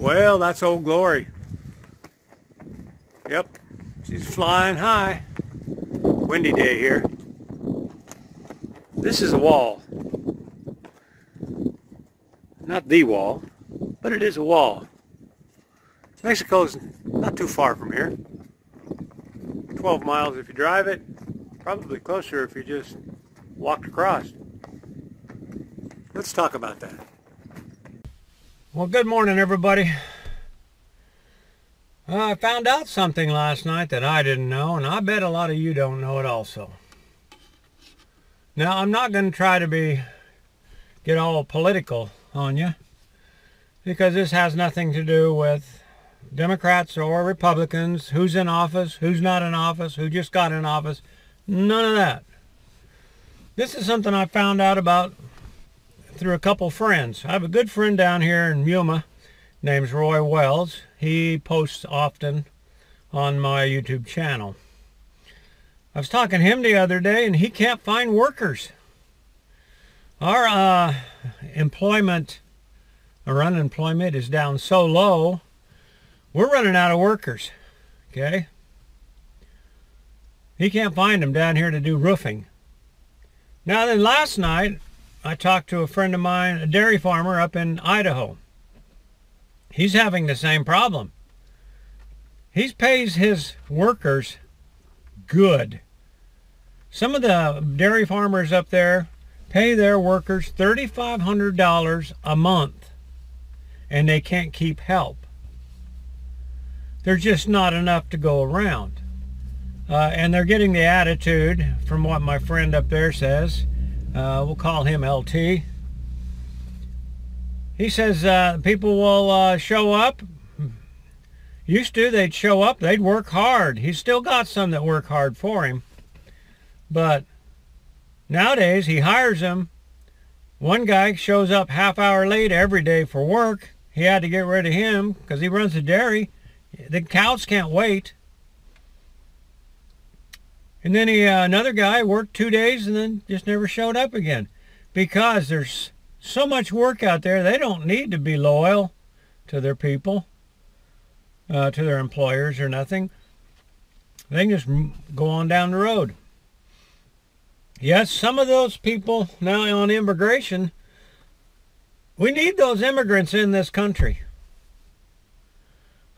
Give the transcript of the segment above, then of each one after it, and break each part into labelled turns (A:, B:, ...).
A: Well, that's Old Glory. Yep, she's flying high. Windy day here. This is a wall. Not the wall, but it is a wall. Mexico's not too far from here. 12 miles if you drive it, probably closer if you just walked across. Let's talk about that. Well, good morning, everybody. I found out something last night that I didn't know, and I bet a lot of you don't know it also. Now, I'm not going to try to get all political on you, because this has nothing to do with Democrats or Republicans, who's in office, who's not in office, who just got in office. None of that. This is something I found out about through a couple friends. I have a good friend down here in Yuma, name's Roy Wells. He posts often on my YouTube channel. I was talking to him the other day, and he can't find workers. Our unemployment is down so low, we're running out of workers, okay? He can't find them down here to do roofing. Now then, last night, I talked to a friend of mine, a dairy farmer up in Idaho. He's having the same problem. He pays his workers good. Some of the dairy farmers up there pay their workers $3,500 a month, and they can't keep help. There's just not enough to go around. And they're getting the attitude, from what my friend up there says, we'll call him LT. He says people will show up. Used to, they'd show up, they'd work hard. He's still got some that work hard for him. But nowadays, he hires them. One guy shows up half hour late every day for work. He had to get rid of him because he runs a dairy. The cows can't wait. And then another guy worked 2 days and then just never showed up again. Because there's so much work out there, they don't need to be loyal to their people, to their employers or nothing. They can just go on down the road. Yes, some of those people now on immigration, we need those immigrants in this country.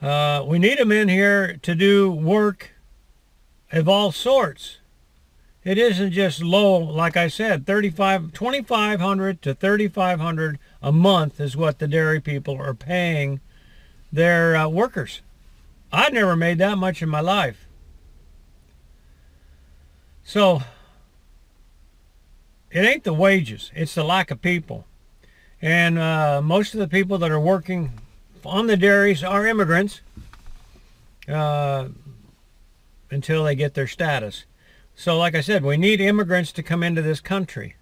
A: We need them in here to do work of all sorts. It isn't just low, like I said, $2,500 to $3,500 a month is what the dairy people are paying their workers. I've never made that much in my life. So it ain't the wages, it's the lack of people. And most of the people that are working on the dairies are immigrants until they get their status. So like I said, we need immigrants to come into this country.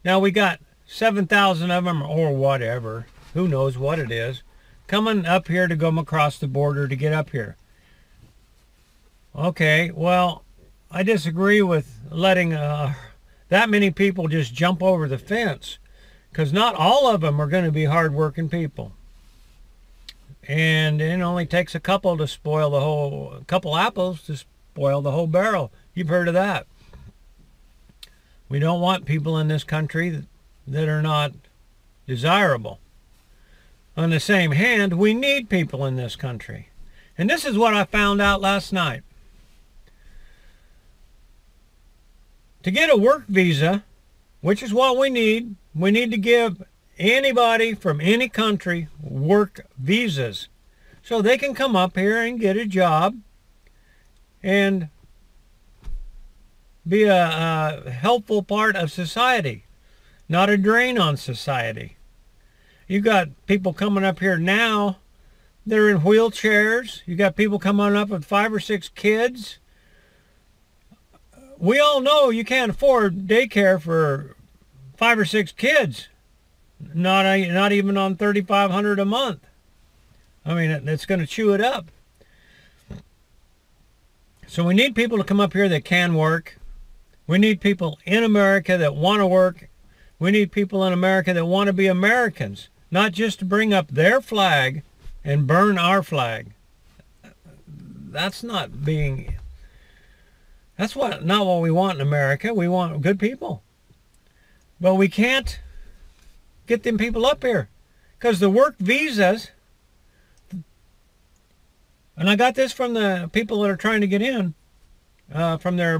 A: Now we got 7,000 of them or whatever, who knows what it is, coming up here to go across the border to get up here. Okay, well, I disagree with letting that many people just jump over the fence, because not all of them are going to be hard-working people. And it only takes a couple to spoil the whole, a couple apples to spoil the whole barrel. You've heard of that. We don't want people in this country that are not desirable. On the same hand, we need people in this country. And this is what I found out last night. To get a work visa, which is what we need to give anybody from any country work visas so they can come up here and get a job and be a helpful part of society, not a drain on society. You got people coming up here now, they're in wheelchairs. You got people coming up with 5 or 6 kids. We all know you can't afford daycare for 5 or 6 kids. Not even on $3,500 a month. I mean, it's going to chew it up. So we need people to come up here that can work. We need people in America that want to work. We need people in America that want to be Americans, not just to bring up their flag and burn our flag. That's not not what we want in America. We want good people. But we can't get them people up here because the work visas, and I got this from the people that are trying to get in, from their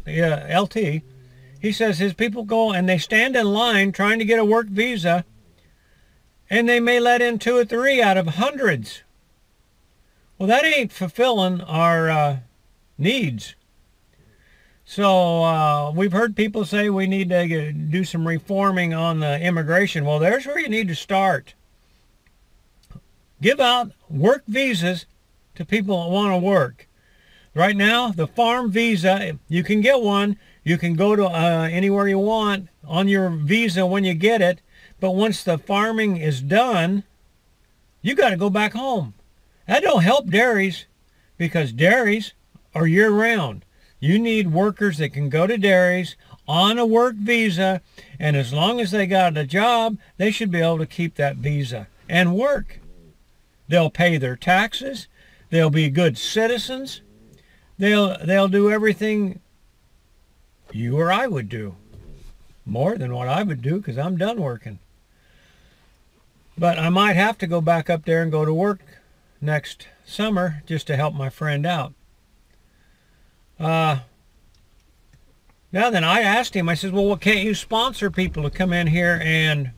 A: LT. He says his people go and they stand in line trying to get a work visa, and they may let in 2 or 3 out of hundreds. Well, that ain't fulfilling our needs. So we've heard people say we need to do some reforming on the immigration. Well, there's where you need to start. Give out work visas to people that want to work. Right now, the farm visa, you can get one. You can go to anywhere you want on your visa when you get it. But once the farming is done, you got to go back home. That don't help dairies, because dairies are year-round. You need workers that can go to dairies on a work visa, and as long as they got a job, they should be able to keep that visa and work. They'll pay their taxes. They'll be good citizens. They'll do everything you or I would do. More than what I would do, because I'm done working. But I might have to go back up there and go to work next summer just to help my friend out. Now then, I asked him, I said, well, can't you sponsor people to come in here and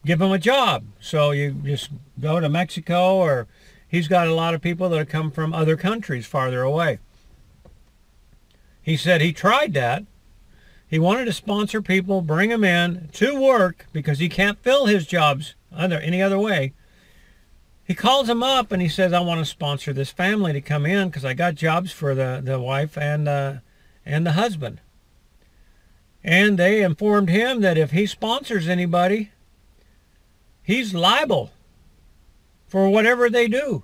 A: give them a job? So you just go to Mexico, or he's got a lot of people that have come from other countries farther away. He said he tried that. He wanted to sponsor people, bring them in to work, because he can't fill his jobs any other way. He calls them up and he says, I want to sponsor this family to come in because I got jobs for the wife and the husband. And they informed him that if he sponsors anybody, he's liable for whatever they do,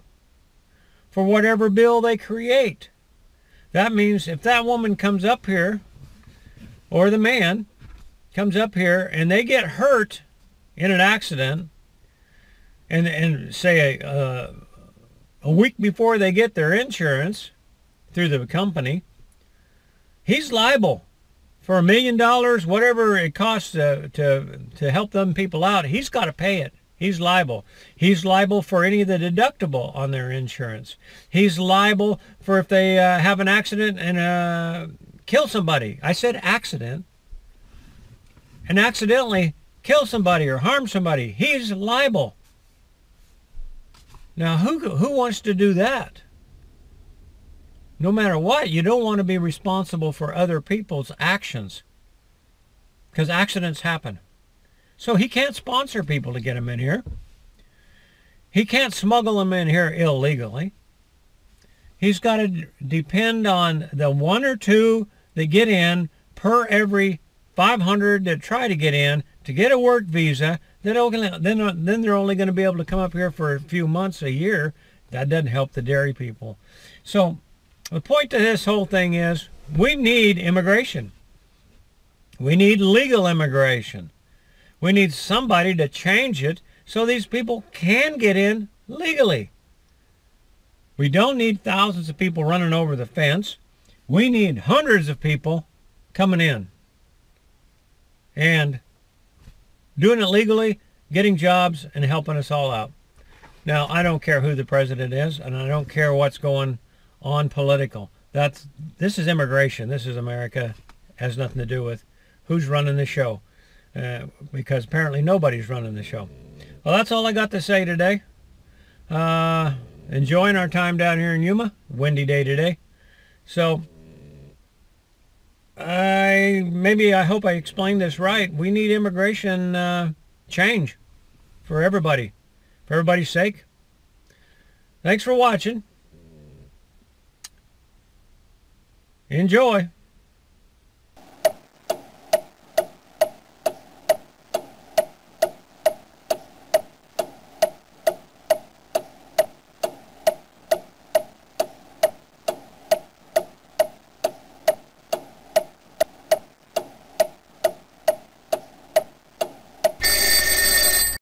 A: for whatever bill they create. That means if that woman comes up here, or the man comes up here, and they get hurt in an accident, and say a week before they get their insurance through the company, he's liable for $1 million, whatever it costs to help them people out. He's got to pay it. He's liable. He's liable for any of the deductible on their insurance. He's liable for if they have an accident and kill somebody. I said accident. And accidentally kill somebody or harm somebody. He's liable. Now, who wants to do that? No matter what, you don't want to be responsible for other people's actions, because accidents happen. So he can't sponsor people to get them in here. He can't smuggle them in here illegally. He's got to depend on the 1 or 2 that get in per every 500 that try to get in to get a work visa. Then they're only going to be able to come up here for a few months, a year. That doesn't help the dairy people. So the point to this whole thing is we need immigration. We need legal immigration. We need somebody to change it so these people can get in legally. We don't need thousands of people running over the fence. We need hundreds of people coming in and doing it legally, getting jobs, and helping us all out. Now, I don't care who the president is, and I don't care what's going on political. This is immigration. This is America. It has nothing to do with who's running the show, because apparently nobody's running the show. Well, that's all I got to say today. Enjoying our time down here in Yuma. Windy day today. So I hope I explained this right. We need immigration change for everybody, for everybody's sake. Thanks for watching. Enjoy.